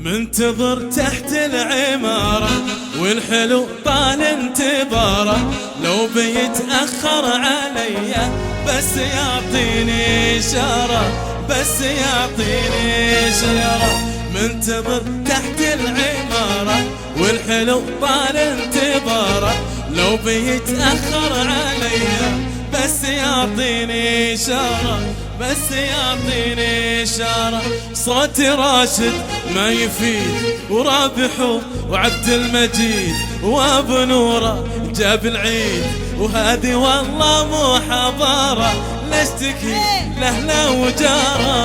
منتظر تحت العمارة والحلو طال انتظاره، لو بيتأخر عليا بس يعطيني إشارة، بس يعطيني إشارة. منتظر تحت العمارة والحلو طال انتظاره، لو بيتأخر عليا بس يعطيني إشارة، بس يعطيني إشارة. صوتي راشد ما يفيد ورابح وعبد المجيد وابو نوره جاب العيد، وهذه والله مو حضارة لاشتكي لهنا وجارة.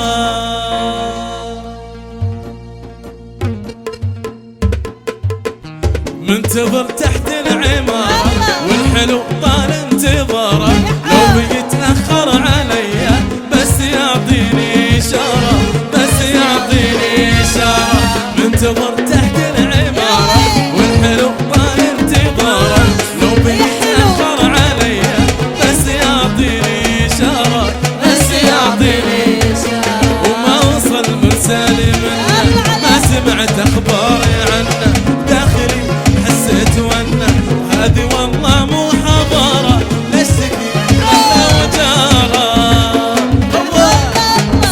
منتظر تحت العمارة والحلو طال انتظاره، لو بيتأخر عليا بس يعطيني إشارة، بس يعطيني إشارة. منتظر تحت العمارة والحلو طال انتظاره، لو بيتأخر عليا بس يعطيني إشارة، بس يعطيني إشارة. وما وصل مرسال منه ما سمعت أخباري عنه، داخلي حسيت وانه هذه والله مو حضارة نشتكي لهنا وجارة.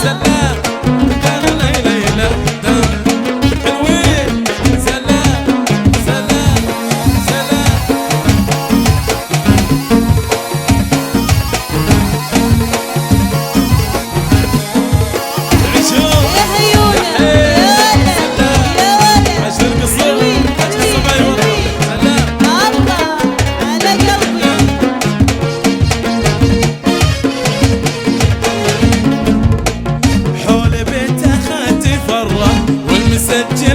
سلام دار ليلى دار حلوين، سلام سلام سلام. عيشوا يا عيوني يا ولد يا ولد، عشر القصر عشر الصبايا سلام. الله على قلبي. حول بيت أخاتي فرة والمسجل